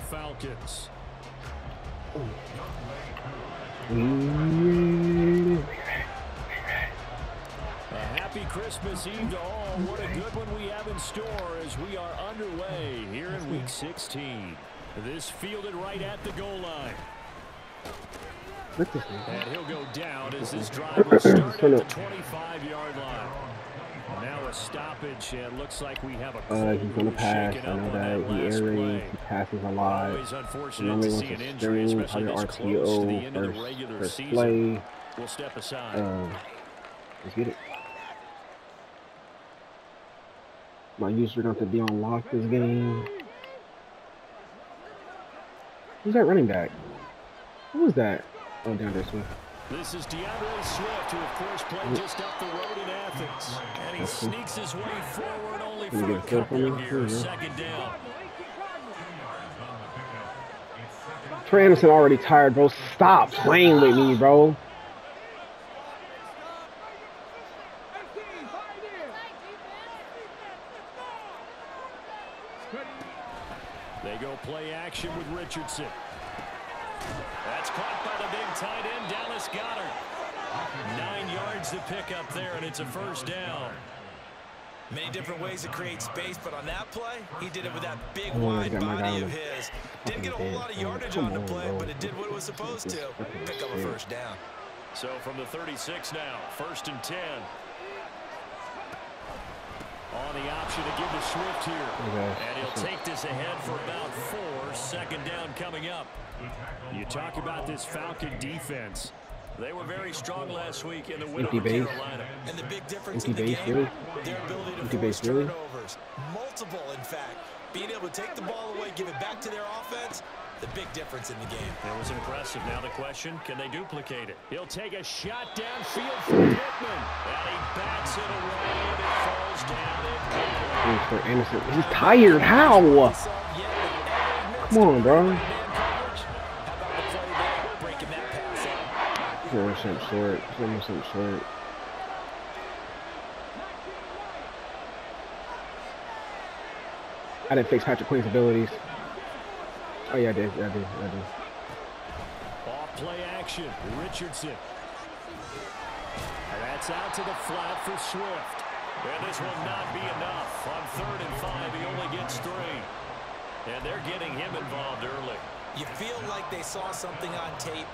Falcons. A happy Christmas Eve to all. What a good one we have in store as we are underway here in Week 16. This fielded right at the goal line. And he'll go down as this drive will start at the 25-yard line. Now a stoppage, and looks like we have a he's going to pass. I know that. He air raids. He passes a lot. Always unfortunate to see an injury, especially this close to the end of the regular season. We'll step aside. Let's get it. My user going to be on lock this game. Who's that running back? Who was that? Oh, DeAndre Swift. This is DeAndre Swift, who, of course, played just up the road in Athens. And he sneaks his way forward only for a couple here. Second down. Trey Anderson already tired, bro. Stop playing with me, bro. They go play action with Richardson. That's caught by the big tight end, Dallas Goedert. 9 yards to pick up there, and it's a first down. Many different ways to create space, but on that play, he did it with that big, wide body of his. Didn't get a whole lot of yardage on the play, but it did what it was supposed to. Pick up a first down. So from the 36 now, 1st and 10. On the option to give to Swift here. And he'll take this ahead for about 4. Second down coming up. You talk about this Falcon defense. They were very strong last week in the win over Carolina. And the big difference in the game, their ability to force turnovers. Multiple, in fact. Being able to take the ball away, give it back to their offense, the big difference in the game. That was impressive. Now the question, can they duplicate it? He'll take a shot downfield for Pittman. And he bats it away, and it falls down. For Anderson. He's tired. How? Come on, bro. Something short. Something short. I didn't fix Patrick Queen's abilities. Oh yeah, I did. Off play action, Richardson. And that's out to the flat for Swift. And this will not be enough. On 3rd and 5, he only gets 3. And they're getting him involved early. You feel like they saw something on tape,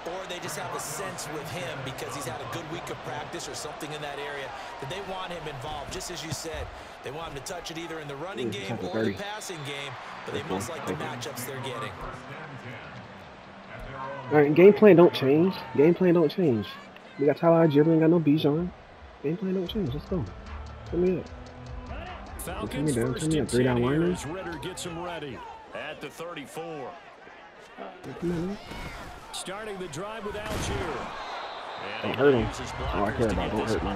or they just have a sense with him because he's had a good week of practice or something in that area that they want him involved. Just as you said, they want him to touch it either in the running game or the passing game, but they most like the matchups they're getting. All right, game plan don't change. Game plan don't change. We got Tyler Algier, we ain't got no Bijan. Game plan don't change. Let's go. Turn me up. Falcons first and 10 here as Ritter gets him ready at the 34. Starting the drive with Algier. Don't hurt him. All I care about, don't hurt me.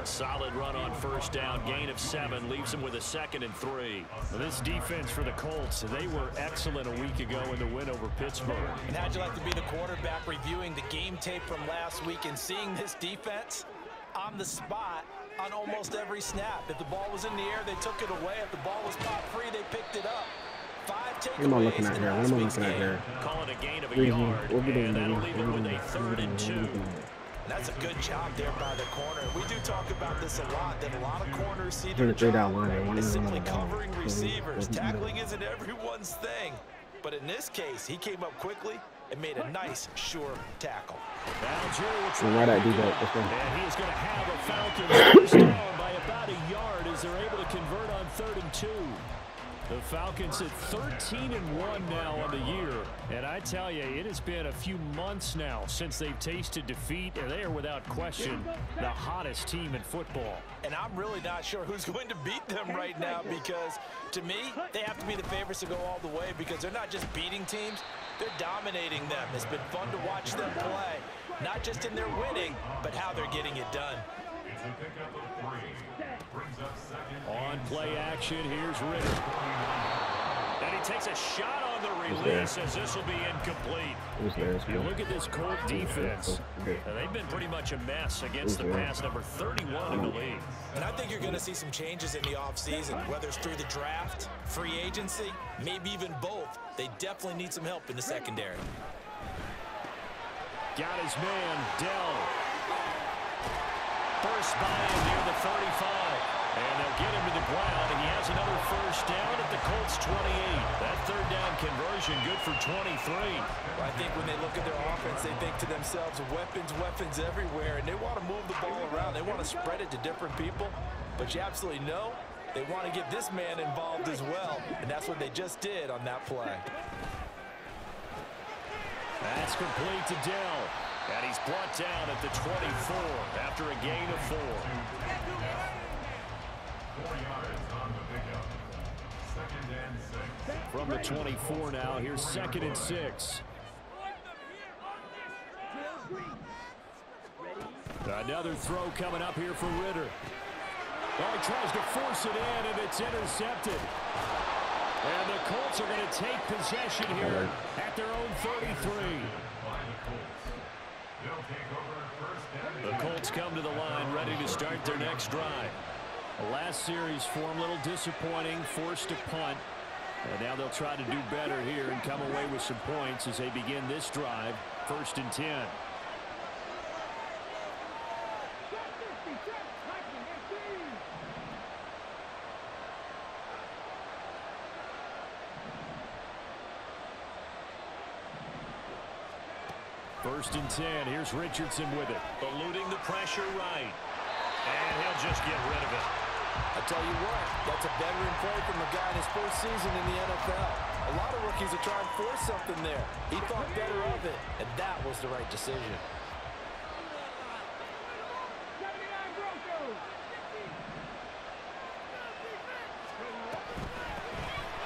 A solid run on 1st down, gain of 7, leaves him with a 2nd and 3. Well, this defense for the Colts, they were excellent a week ago in the win over Pittsburgh. And how'd you like to be the quarterback reviewing the game tape from last week and seeing this defense on the spot on almost every snap? If the ball was in the air, they took it away. If the ball was pop free, they picked it up. 5 takeaways. What am I looking at here? What am I looking at here? Calling a gain of a yard, and that'll leave it with a 3rd and 2. That's a good job there by the corner. We do talk about this a lot, that a lot of corners see their job is simply covering receivers. Tackling isn't everyone's thing. But in this case, he came up quickly and made a nice, sure tackle. Algier will try and he is going to have a Falcons first down by about a yard as they're able to convert on 3rd and 2. The Falcons at 13-1 now on the year. And I tell you, it has been a few months now since they've tasted defeat, and they are without question the hottest team in football. And I'm really not sure who's going to beat them right now because, to me, they have to be the favorites to go all the way because they're not just beating teams, they're dominating them. It's been fun to watch them play, not just in their winning, but how they're getting it done. On play action, here's Ritter. And he takes a shot on the release as this will be incomplete. You look at this Colt defense. They've been pretty much a mess against the pass, number 31 in the league. And I think you're going to see some changes in the offseason, whether it's through the draft, free agency, maybe even both. They definitely need some help in the secondary. Got his man, Dell. First by him near the 35. And they'll get him to the ground, and he has another first down at the Colts 28. That third down conversion good for 23. I think when they look at their offense, they think to themselves, weapons everywhere, and they want to move the ball around. They want to spread it to different people, but you absolutely know they want to get this man involved as well, and that's what they just did on that play. That's complete to Dell, and he's brought down at the 24 after a gain of 4. 4 yards on the pickup. 2nd and 6. From the 24 now, here's 2nd and 6. Another throw coming up here for Ritter. Oh, he tries to force it in, and it's intercepted. And the Colts are going to take possession here at their own 33. The Colts come to the line, ready to start their next drive. The last series for them, a little disappointing, forced a punt. And now they'll try to do better here and come away with some points as they begin this drive, 1st and 10. First and 10, here's Richardson with it. Eluding the pressure right. And he'll just get rid of it. I tell you what, that's a veteran play from a guy in his first season in the NFL. A lot of rookies are trying to force something there. He thought better of it, and that was the right decision.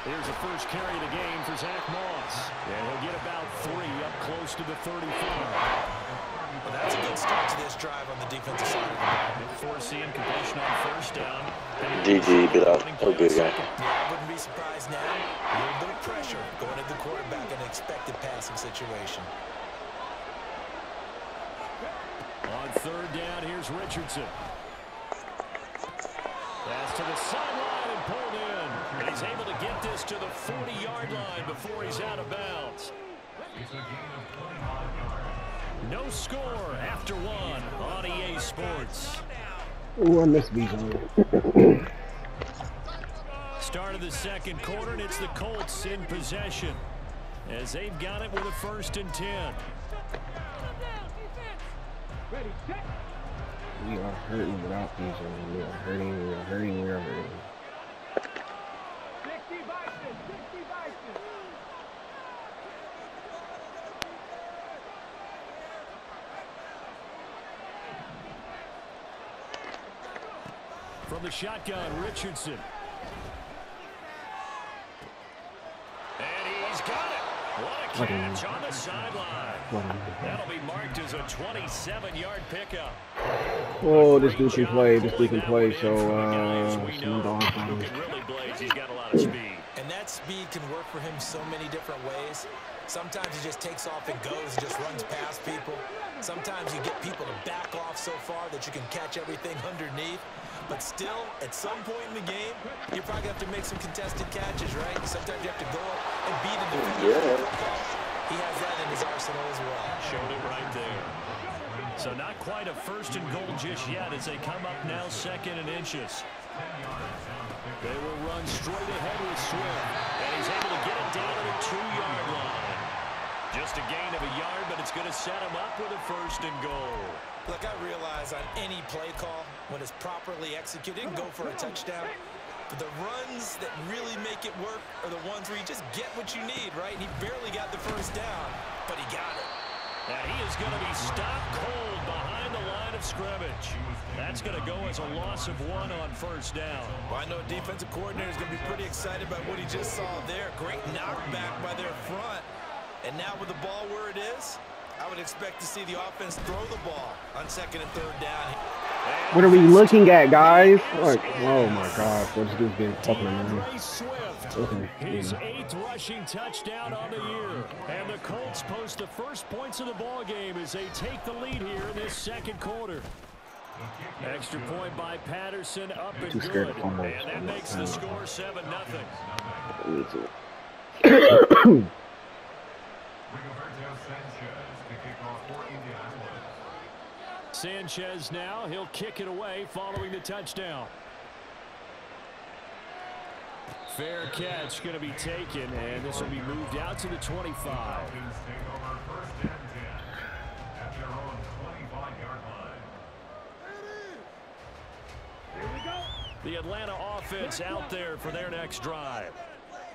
Here's the first carry of the game for Zach Moss. And he'll get about 3 up close to the 35. Well, that's a good start to this drive on the defensive side of the ball. Forcing completion on first down. GG, Bilal. Oh, good guy. Yeah, I wouldn't be surprised now. A little bit of pressure going at the quarterback in an expected passing situation. On 3rd down, here's Richardson. Pass to the sideline and pulled in. And he's able to get this to the 40-yard line before he's out of bounds. No score after 1 on EA Sports. Ooh, I miss Bijan. Start of the 2nd quarter, and it's the Colts in possession as they've got it with a 1st and 10. We are hurting without Bijan. We are hurting, we are hurting, we are hurting. From the shotgun, Richardson. And he's got it. What a catch on the sideline. That'll be marked as a 27-yard pickup. Oh, this dude can play. This dude can play. So, really blaze. He's got a lot of speed. And that speed can work for him so many different ways. Sometimes he just takes off and goes and just runs past people. Sometimes you get people to back off so far that you can catch everything underneath. But still, at some point in the game, you're probably going to have to make some contested catches, right? Sometimes you have to go up and beat a defender. He has that in his arsenal as well. Showed it right there. So not quite a 1st and goal just yet as they come up now 2nd and inches. They will run straight ahead with Swift. And he's able to get it down to the 2-yard line. Just a gain of a yard, but it's going to set him up with a 1st and goal. Look, I realize on any play call, when it's properly executed, and go for a touchdown. But the runs that really make it work are the ones where you just get what you need, right? And he barely got the 1st down, but he got it. And he is going to be stopped cold behind the line of scrimmage. That's going to go as a loss of 1 on 1st down. Well, I know defensive coordinator is going to be pretty excited about what he just saw there. Great knockback by their front. And now with the ball where it is, I would expect to see the offense throw the ball on 2nd and 3rd down. What are we looking at, guys? Like, oh my gosh, what's this game fucking annoying? Okay, His 8th rushing touchdown on the year. And the Colts post the first points of the ball game as they take the lead here in this second quarter. Extra point by Patterson, up and good. And that makes the score 7-0. Sanchez now, he'll kick it away following the touchdown. Fair catch going to be taken, and this will be moved out to the 25. The Atlanta offense out there for their next drive.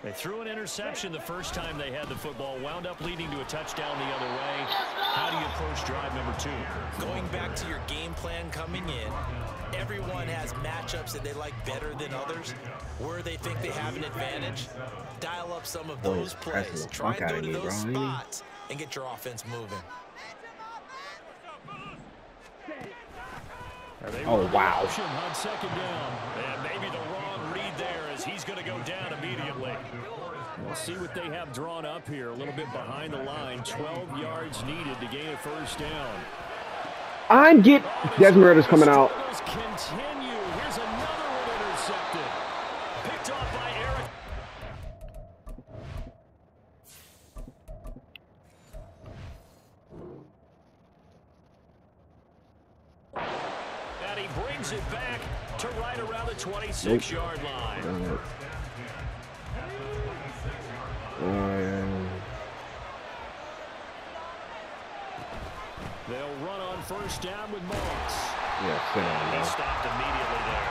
They threw an interception the first time they had the football, wound up leading to a touchdown the other way. How do you approach drive number 2? Going back to your game plan coming in, everyone has matchups that they like better than others, where they think they have an advantage. Dial up some of those plays. Try and go to those spots and get your offense moving. Oh, wow. On second down. And maybe the wrong read there as he's going to go down immediately. We'll see what they have drawn up here. A little bit behind the line. 12 yards needed to gain a first down. Desmond Ritter's coming out. Continue. Here's another one intercepted. Picked off by Eric. And he brings it back to right around the 26-yard line. They'll run on first down with Moss. Yeah, He stopped immediately there.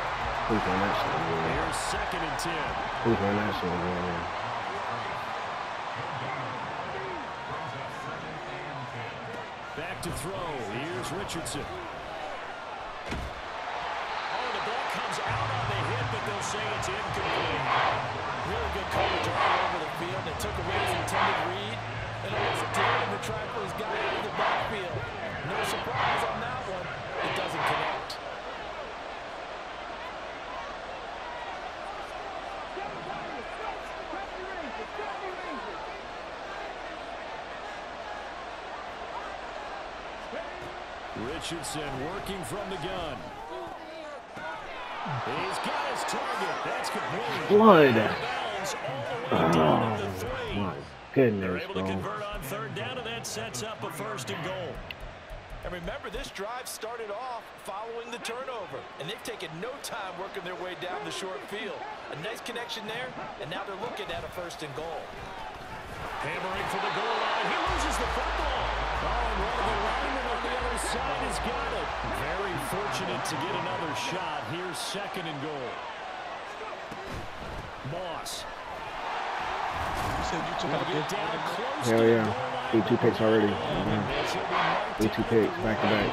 Here's second and 10. Back to throw. Here's Richardson. Oh, the ball comes out on the hit, but they'll say it's incomplete. Really good coverage all over the field. They took away his intended read, and it was a tail to try for his guy out of the backfield. No surprise on that one. It doesn't connect. Richardson working from the gun. He's got his target. That's complete. Blood. My goodness, They're able to bro. convert on third down, and that sets up a first and goal. And remember, this drive started off following the turnover, and they've taken no time working their way down the short field. A nice connection there, and now they're looking at a first and goal. Hammering for the goal line. He loses the football. Oh, and one of the linemen on the other side has got it. Very fortunate to get another shot. Here's second and goal. Moss. You said you took out a good Hell yeah. 8-2 picks already. 8-2 picks, back to back.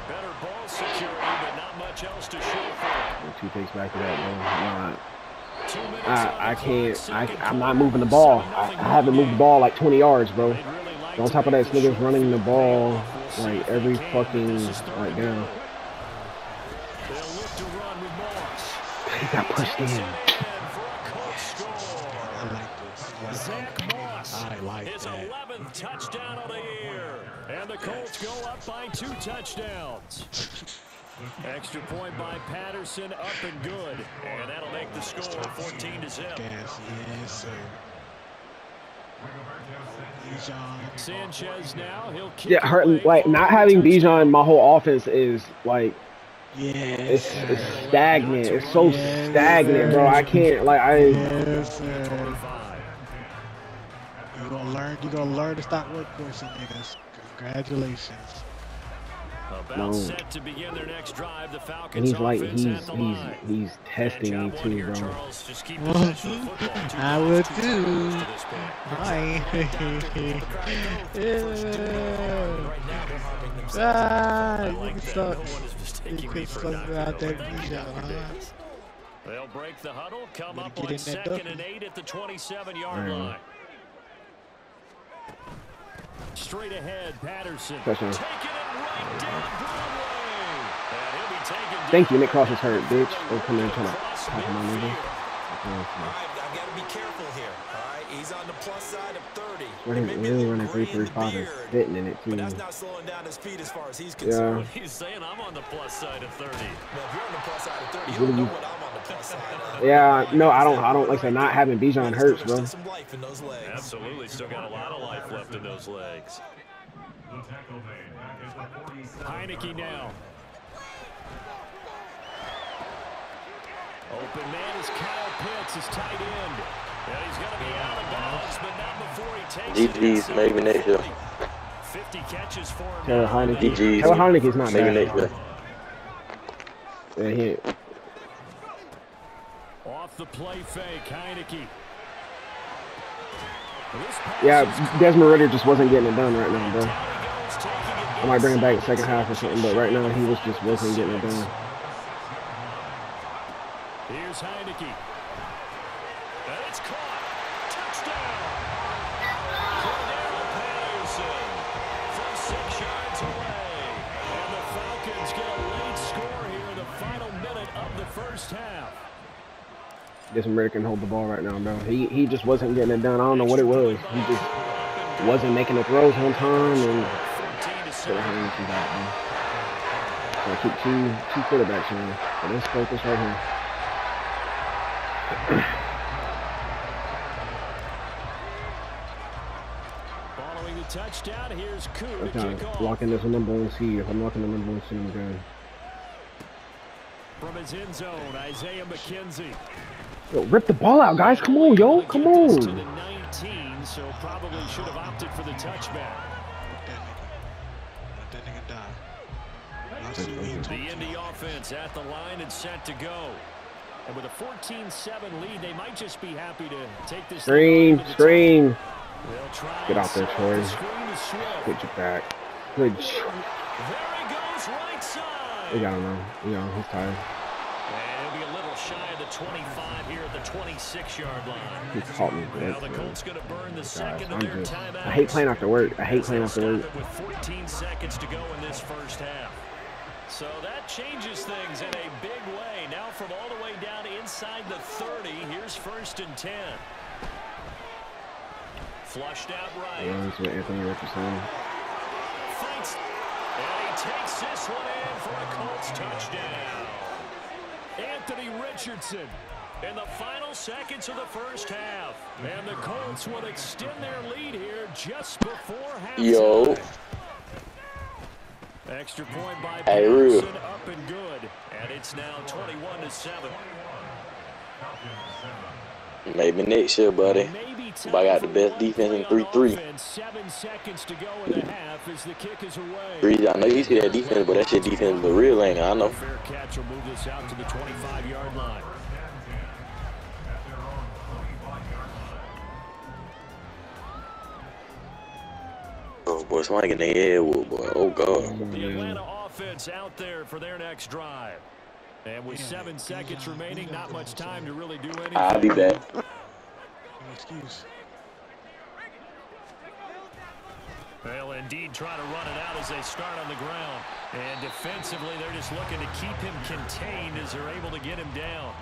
Better ball security, but not much else to show for it. 2 picks back to back, bro. I'm not moving the ball. I haven't moved the ball like 20 yards, bro. And on top of that, this nigga's running the ball like every fucking like down. He got pushed in. I like His that. 11th touchdown of the year. And the Colts go up by 2 touchdowns. Extra point by Patterson, up and good. And that'll make the score 14-0. Yes, sir. Sanchez now, he'll kick Yeah, like not having Bijan, my whole offense is like, it's stagnant. It's so stagnant, bro. I can't Yes, sir. You're gonna learn to stop workhorse, niggas. Congratulations. About set to begin their next drive. The and Falcons he's like he's testing me too, bro. Just keep possession of the football. I would too. Hi. You can start. You can start out there, They'll break the huddle, come up Get on in that 2nd and 8 at the 27-yard line. Straight ahead, Patterson. Taking it right down Broadway. And he'll be Thank you, Nick Cross is hurt, bitch. Don't come in trying to talk to my nigga. I've got to be careful here. All right, he's on the plus side of 30. Really running 3.35 and spitting in it too. But that's not slowing down his speed as far as he's concerned. Yeah. He's saying I'm on the plus side of 30. Well, if you're on the plus side of 30, you don't know what I'm on the plus side of. Yeah, no, I don't. Like I said, not having Bijan hurts, bro. Some life in those legs. Absolutely, still got a lot of life left in those legs. The tackle made back at the 47. Heineke now. Open man is Kyle Pitts, his tight end. And he's going to be out of bounds, but not before he takes GG's it. maybe next year. 50 catches for him. Taylor Heineke. GG's. Taylor Heineke's not Maybe bad. next year. Yeah, he. Off the play fake, Heineke. Yeah, Desmond Ritter just wasn't getting it done right now, bro. I might bring him back the second half or something, but right now he was just wasn't getting it done. Here's Heineke. And it's caught. Touchdown. Cordell Patterson from 6 yards away. And the Falcons get a late score here in the final minute of the first half. Desmond Ritter can hold the ball right now, bro. He just wasn't getting it done. I don't know what it was. He just wasn't making the throws on time, and Taylor Heineke back, man. So I keep two quarterbacks in. So let's focus right here. Following the touchdown, here's Koo to I'm kick off. locking this number one seed. If I'm locking the number one seed, I'm good. From his end zone, Isaiah McKenzie. Yo, rip the ball out, guys. Come on, yo. Come To on. the 19, so probably should have opted for the touchback. The Indy offense at the line and set to go. And with a 14-7 lead, they might just be happy to take this. Screen. Get out there, Troy. Get you back. Good. There he goes, right side. We got him now. He's tired. And he'll be a little shy of the 25 here at the 26-yard line. He caught me. Now the Colts going to burn the second of their timeout. I hate playing after work. With 14 seconds to go in this first half. So that changes things in a big way. Now from all the way down inside the 30, here's 1st and 10. Flushed out right. Yeah, that's what Anthony Richardson. Fights. And he takes this one in for a Colts touchdown. Anthony Richardson in the final seconds of the first half. And the Colts will extend their lead here just before halftime. Yo. Extra point by Hey, Rue. Patterson, up and good. And it's now 21-7. Maybe next year, buddy. But I got the best defense in 3-3. 7 seconds to go in the half as the kick is away. Breeze, I know you see that defense, but that shit defense is the real ain't it? I know. Fair catch will move this out to the 25-yard line. Oh, boy, somebody getting their head whooped, boy. Oh, God. The Atlanta offense out there for their next drive. And with 7 seconds remaining, not much time to really do anything. I'll be back. Excuse. They'll indeed try to run it out as they start on the ground. And defensively, they're just looking to keep him contained as they're able to get him down.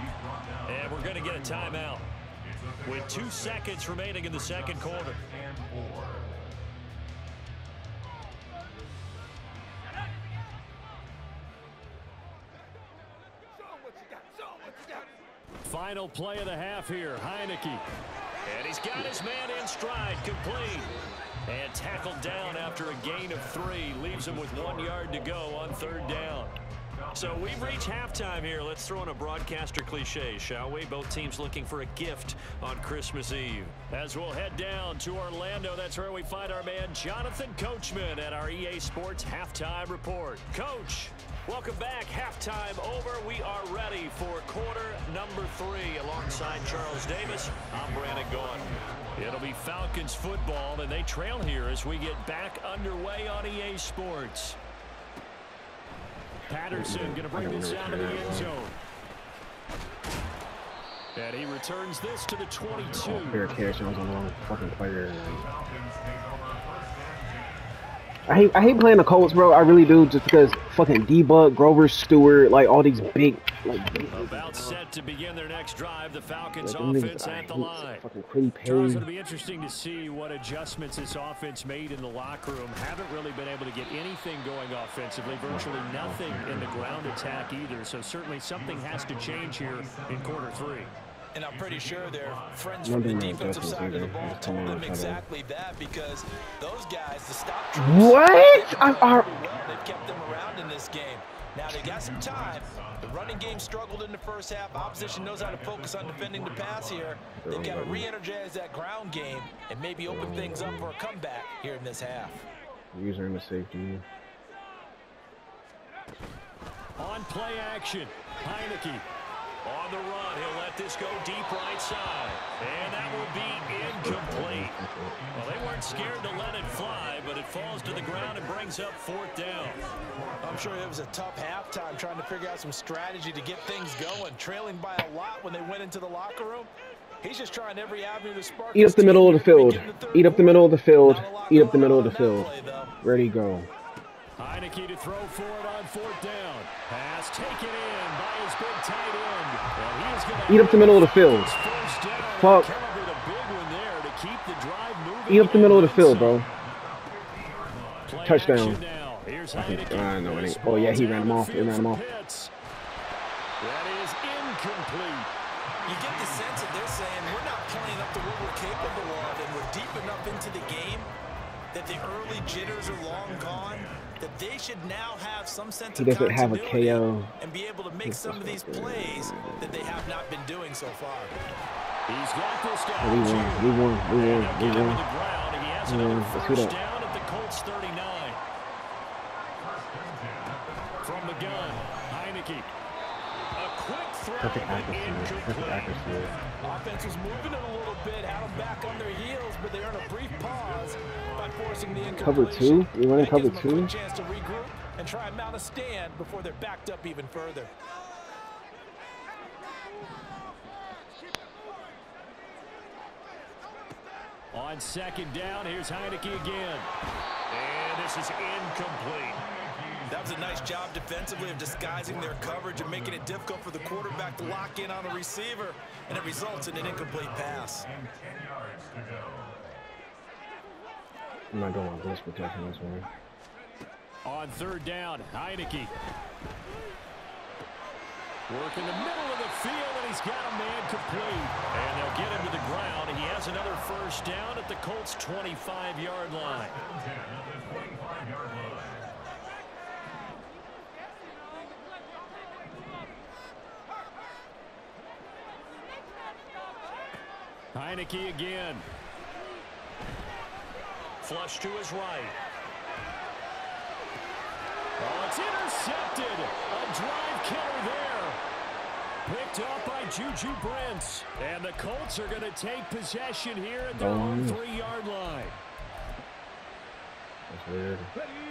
And we're going to get a timeout with 2 seconds remaining in the second quarter. Final play of the half here, Heineke. And he's got his man in stride, complete. And tackled down after a gain of 3. Leaves him with 1 yard to go on 3rd down. So we've reached halftime here. Let's throw in a broadcaster cliche, shall we? Both teams looking for a gift on Christmas Eve. As we'll head down to Orlando, that's where we find our man Jonathan Coachman at our EA Sports Halftime Report. Coach, welcome back. Halftime over. We are ready for quarter number 3 alongside Charles Davis. I'm Brandon Gaughan. It'll be Falcons football, and they trail here as we get back underway on EA Sports. Patterson going to bring this out of the end zone. And he returns this to the 22. Fair catch on the wrong fucking player. I hate playing the Colts, bro. I really do, just because fucking Debug, Grover Stewart, like all these big, about set to begin their next drive. The Falcons offense at the line. Fucking Quiddy Charles, it'll be interesting to see what adjustments this offense made in the locker room. Haven't really been able to get anything going offensively. Virtually nothing in the ground attack either. So certainly something has to change here in quarter 3. And I'm pretty sure their friends from the defensive side of the ball told them exactly that, because those guys, the stop troops, they've kept them around in this game. Now they got some time. The running game struggled in the first half. Opposition knows how to focus on defending the pass here. They've got to re-energize that ground game and maybe open things up for a comeback here in this half. User in the safety. On play action, Heineke. On the run, he'll let this go deep right side. And that will be incomplete. Well, they weren't scared to let it fly, but it falls to the ground and brings up 4th down. I'm sure it was a tough halftime trying to figure out some strategy to get things going. Trailing by a lot when they went into the locker room. He's just trying every avenue to spark. Eat up the middle of the field. Eat up the middle of the field. Eat up the middle of the field. Ready, go. Heineke to throw for it on 4th down. Pass taken in by his big tight end. Well, he is gonna eat up the middle of the field. Fuck. Eat up the middle of the field, bro. Touchdown. I know it ain't. Oh, yeah, he ran him off. He ran him off. That is incomplete. You get the sense that they're saying we're not playing up to what we're capable of, and we're deep enough into the game that the early jitters are long gone, that they should now have some sense of continuity have a KO and be able to make some of these plays that they have not been doing so far. He's got this guy. We won. He has another first down at the Colts 39. From the gun, Heineke. A quick throw. Perfect accuracy. Offense was moving it a little bit, had them back on their heels, but they earned a brief pause by forcing the incompletion. Cover 2? You running cover 2? Chance to regroup and try and mount a stand before they're backed up even further. On 2nd down, here's Heineke again. And this is incomplete. That was a nice job defensively of disguising their coverage and making it difficult for the quarterback to lock in on a receiver, and it results in an incomplete pass. And 10 yards to go. I'm not going on blitz protection this one. On 3rd down, Heineke. Working the middle of the field, and he's got a man complete. And they'll get him to the ground. He has another first down at the Colts' 25-yard line. Heineke again. Flush to his right. Oh, it's intercepted. A drive killer there. Picked up by Juju Brents. And the Colts are going to take possession here at their own 3-yard line. That's weird.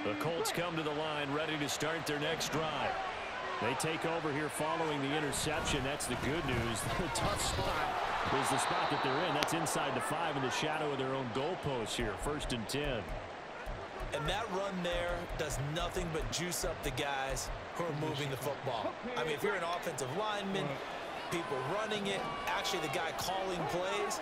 The Colts come to the line ready to start their next drive. They take over here following the interception. That's the good news. The tough spot is the spot that they're in. That's inside the 5 in the shadow of their own goalpost here. 1st and 10. And that run there does nothing but juice up the guys who are moving the football. I mean, if you're an offensive lineman, people running it, actually the guy calling plays,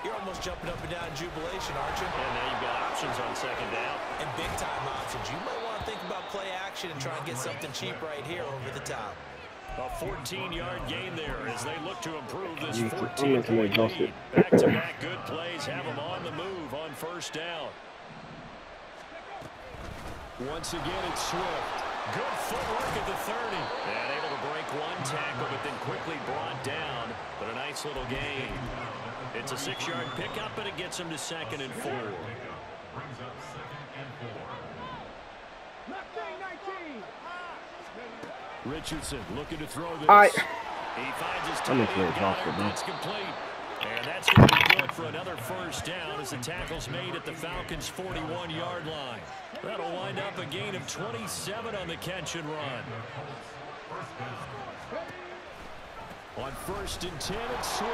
you're almost jumping up and down in jubilation, aren't you? And now you've got options on 2nd down. And big-time options. You might want to think about play action and try and get something cheap right here over the top. A 14-yard gain there as they look to improve this I'm 14-point lead. Back-to-back good plays have them on the move on 1st down. Once again, it's Swift. Good footwork at the 30. And able to break one tackle, but then quickly brought down. But a nice little gain. It's a 6-yard pickup, and it gets him to 2nd and 4. Brings up 2nd and 4. Richardson looking to throw this. He finds his I'm tight end. That's complete. And that's going to be good for another first down as the tackle's made at the Falcons' 41-yard line. That'll wind up a gain of 27 on the catch and run. On 1st and 10, it's Swift.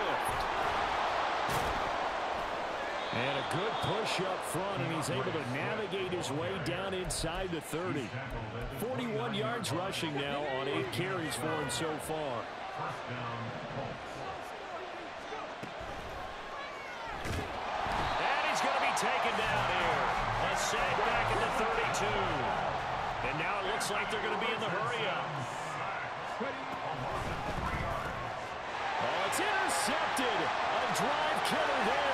And a good push up front, and he's able to navigate his way down inside the 30. 41 yards rushing now on 8 carries for him so far. And he's going to be taken down here. A sack back at the 32. And now it looks like they're going to be in the hurry-up. Oh, it's intercepted. A drive killer there.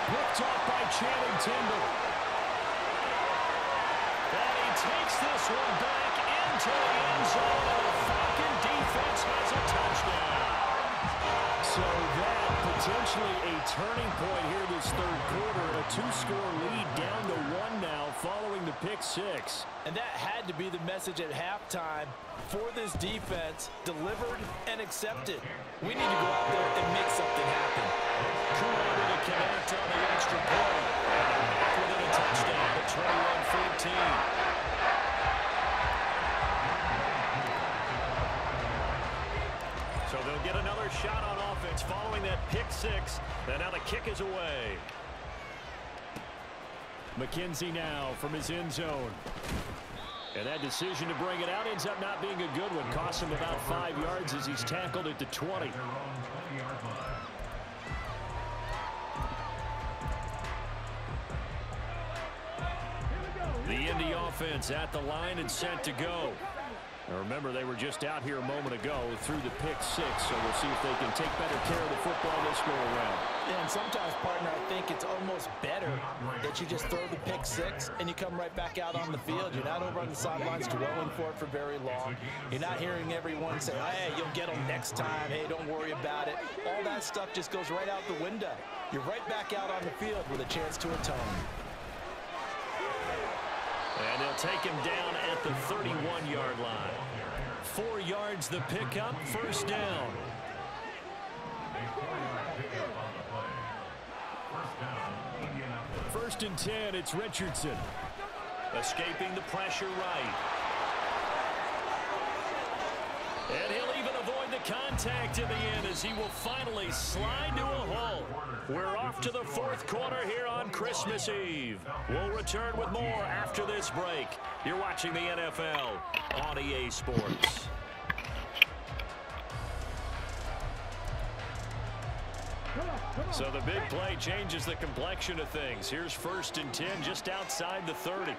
Picked off by Channing Tindall. And he takes this one back into the end zone. And the Falcon defense has a touchdown. So that potentially a turning point here this third quarter. A 2-score lead down to 1 now following the pick 6. And that had to be the message at halftime for this defense. Delivered and accepted. We need to go out there and make something happen. Crew able to connect on the extra point. And they're back within a touchdown at 21-14. So they'll get another shot on offense following that pick 6. And now the kick is away. McKenzie now from his end zone. And that decision to bring it out ends up not being a good one. Costs him about 5 yards as he's tackled at the 20. The Indy offense at the line and set to go. Now remember, they were just out here a moment ago through the pick 6, so we'll see if they can take better care of the football this go around. Yeah, and sometimes, partner, I think it's almost better that you just throw the pick 6 and you come right back out on the field. You're not over on the sidelines dwelling for it for very long. You're not hearing everyone say, hey, you'll get them next time. Hey, don't worry about it. All that stuff just goes right out the window. You're right back out on the field with a chance to atone. And they'll take him down at the 31-yard line. 4 yards the pickup, first down. First and 10, it's Richardson. Escaping the pressure right. And he'll even avoid the contact in the end as he will finally slide to a hole. We're off to the fourth quarter here on Christmas Eve. We'll return with more after this break. You're watching the NFL on EA Sports. So the big play changes the complexion of things. Here's first and 10 just outside the 30.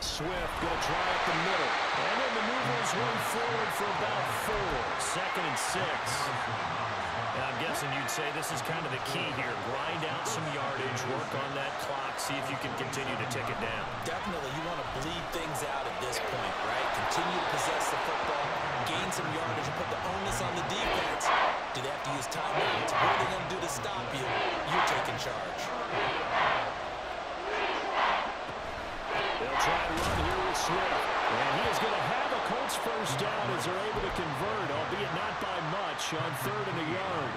Swift going to try up the middle. And then maneuver his way forward for about 4. Second and 6. And I'm guessing you'd say this is kind of the key here. Grind out some yardage, work on that clock, see if you can continue to tick it down. Definitely, you want to bleed things out at this point, right? Continue to possess the football, gain some yardage, and put the onus on the defense. Do they have to use timeouts? What are they going to do to stop you? You're taking charge. They'll try and run here with Swift. And he is going to have a Colts first down as they're able to convert, albeit not by much, on 3rd and a yard.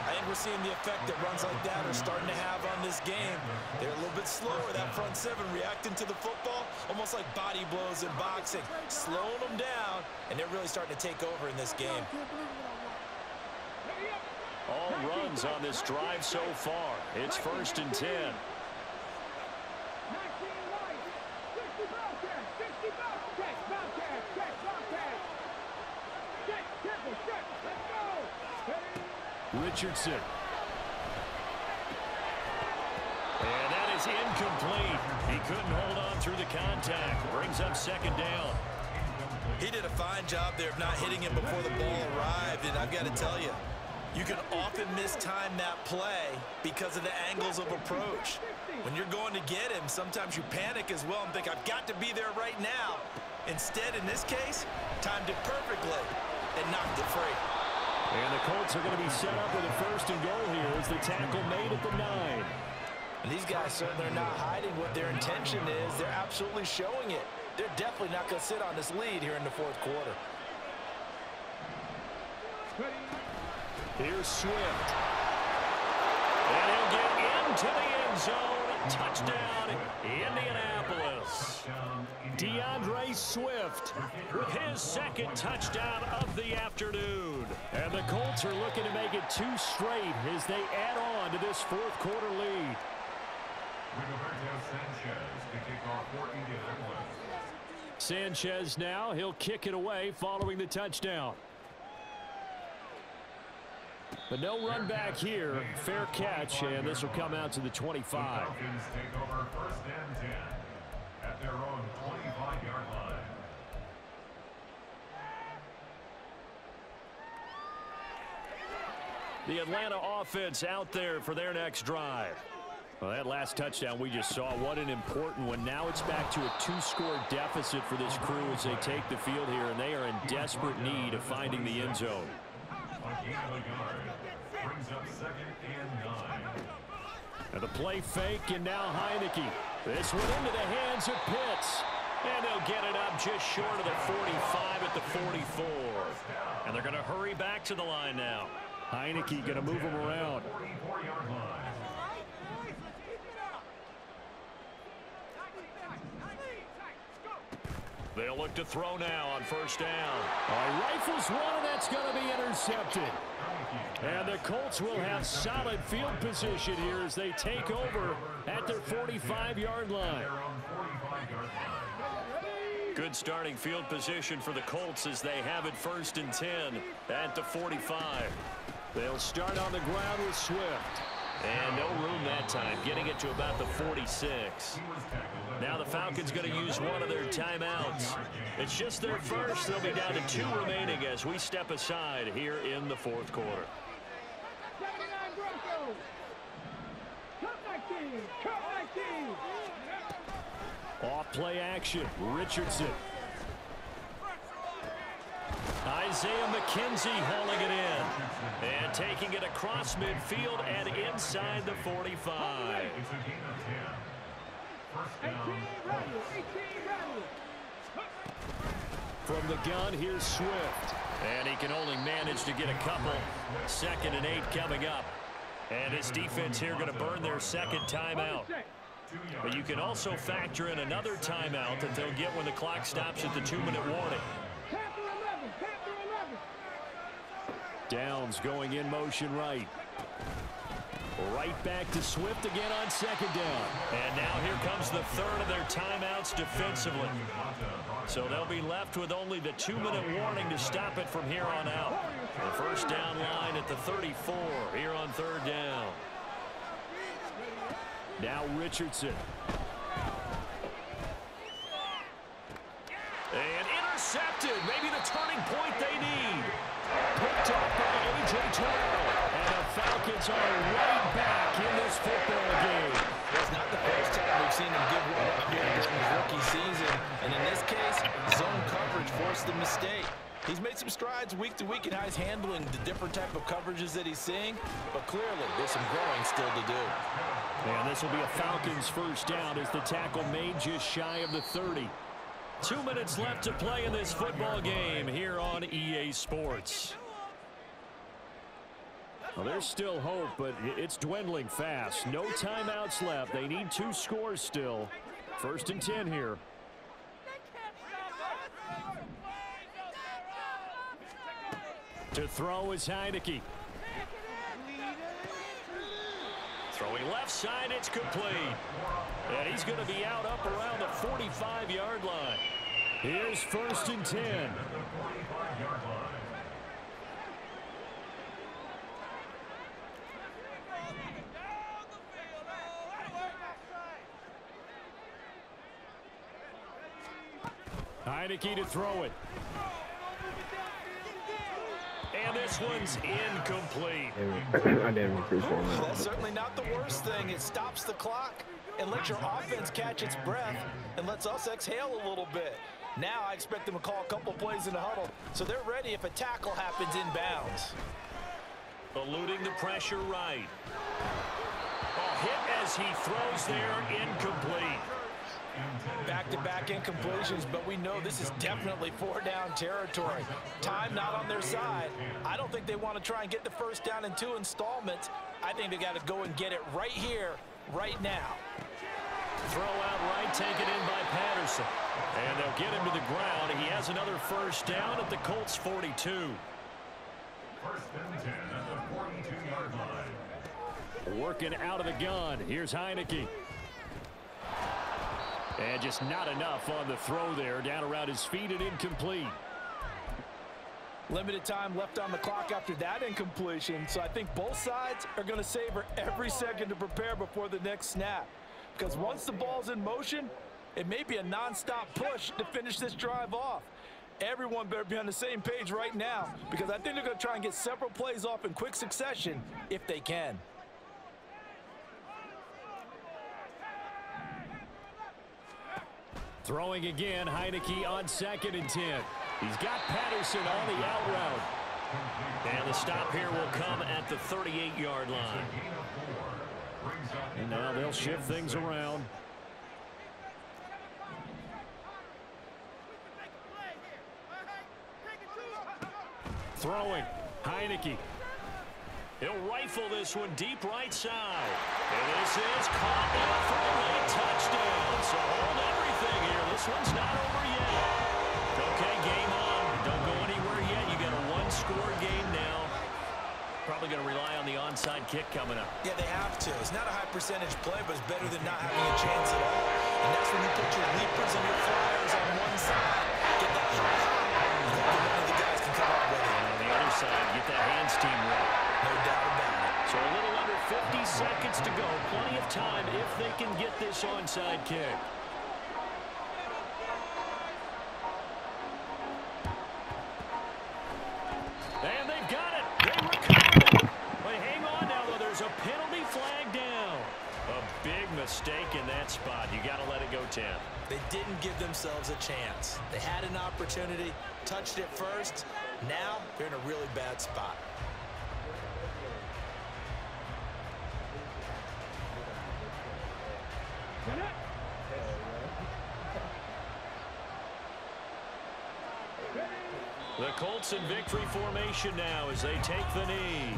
I think we're seeing the effect that runs like that are starting to have on this game. They're a little bit slower, that front 7, reacting to the football, almost like body blows in boxing, slowing them down, and they're really starting to take over in this game. All runs on this drive so far. It's first and 10. Richardson. And that is incomplete. He couldn't hold on through the contact. Brings up second down. He did a fine job there of not hitting him before the ball arrived, and I've got to tell you, you can often mistime that play because of the angles of approach. When you're going to get him, sometimes you panic as well and think, I've got to be there right now. Instead, in this case, timed it perfectly and knocked it free. And the Colts are going to be set up with a first and goal here as the tackle made at the 9. And these guys certainly are not hiding what their intention is. They're absolutely showing it. They're definitely not going to sit on this lead here in the fourth quarter. Here's Swift. And he'll get into the end zone. Touchdown, Indianapolis. DeAndre Swift with his second touchdown of the afternoon. Falcons are looking to make it 2 straight as they add on to this fourth quarter lead. Sanchez now, he'll kick it away following the touchdown. But no run back here. Fair catch, and this will come out to the 25. Falcons take over 1st and 10 at their own 25-yard line. The Atlanta offense out there for their next drive. Well, that last touchdown we just saw, what an important one. Now it's back to a 2-score deficit for this crew as they take the field here, and they are in desperate need of finding the end zone. A gain of a yard brings up 2nd and 9. And the play fake, and now Heineke. This one into the hands of Pitts. And they'll get it up just short of the 45 at the 44. And they're going to hurry back to the line now. Heineke going to move him around. 44-yard line. They'll look to throw now on 1st down. Rifles one, and that's going to be intercepted. And the Colts will have solid field position here as they take over at their 45-yard line. Good starting field position for the Colts as they have it 1st and 10 at the 45. They'll start on the ground with Swift. And no room that time, getting it to about the 46. Now the Falcons going to use one of their timeouts. It's just their first. They'll be down to 2 remaining as we step aside here in the 4th quarter. Off play action, Richardson. Isaiah McKenzie hauling it in. And taking it across midfield and inside the 45. From the gun, here's Swift. And he can only manage to get a couple. 2nd and 8 coming up. And his defense here going to burn their 2nd timeout. But you can also factor in another timeout that they'll get when the clock stops at the 2-minute warning. Downs going in motion right. Right back to Swift again on 2nd down. And now here comes the 3rd of their timeouts defensively. So they'll be left with only the 2-minute warning to stop it from here on out. The 1st down line at the 34 here on 3rd down. Now Richardson. And intercepted. Maybe the turning point they need. Picked up by A.J. Terrell. And the Falcons are right back in this football game. It's not the first time we've seen him give one up here during his rookie season. And in this case, zone coverage forced the mistake. He's made some strides week to week in how he's handling the different type of coverages that he's seeing. But clearly, there's some growing still to do. And this will be a Falcons 1st down as the tackle made just shy of the 30. 2 minutes left to play in this football game here on EA Sports. Well, there's still hope, but it's dwindling fast. No timeouts left. They need 2 scores still. 1st and 10 here. To throw is Heineke. Throwing left side, it's complete. And he's going to be out up around the 45-yard line. Here's 1st and 10. Heineke to throw it. And this one's incomplete. I didn't appreciate that. That's certainly not the worst thing. It stops the clock and lets your offense catch its breath and lets us exhale a little bit. Now I expect them to call a couple plays in the huddle, so they're ready if a tackle happens inbounds. Eluding the pressure right. A hit as he throws there, incomplete. Back-to-back incompletions, but we know this is definitely 4-down territory. Time not on their side. I don't think they want to try and get the 1st down in 2 installments. I think they got to go and get it right here, right now. Throw out right, taken in by Patterson. And they'll get him to the ground. He has another 1st down at the Colts 42. 1st and 10. Working out of the gun. Here's Heineke. And just not enough on the throw there. Down around his feet and incomplete. Limited time left on the clock after that incompletion, so I think both sides are going to savor every second to prepare before the next snap. Because once the ball's in motion, it may be a non-stop push to finish this drive off. Everyone better be on the same page right now, because I think they're going to try and get several plays off in quick succession if they can. Throwing again, Heineke on 2nd and 10. He's got Patterson on the out route. And the stop here will come at the 38-yard line. And now they'll shift things around. Throwing, Heineke. He'll rifle this one deep right side. And this is caught now for a late touchdown. So hold everything here. This one's not over yet. Okay, game on. Don't go anywhere yet. You got a one-score game now. Probably going to rely on the onside kick coming up. Yeah, they have to. It's not a high percentage play, but it's better than not having a chance at all. And that's when you put your leapers and your flyers on one side. Get that high. And hope that one of the guys can come up with it. And on the other side, get that hands team ready. No doubt about it. So a little under 50 seconds to go. Plenty of time if they can get this onside kick. And they've got it. They recovered it. But hang on now, though. There's a penalty flag down. A big mistake in that spot. You got to let it go, Tim. They didn't give themselves a chance. They had an opportunity, touched it first. Now they're in a really bad spot. The Colts in victory formation now as they take the knee.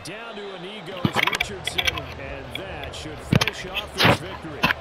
Down to a knee goes Richardson, and that should finish off this victory.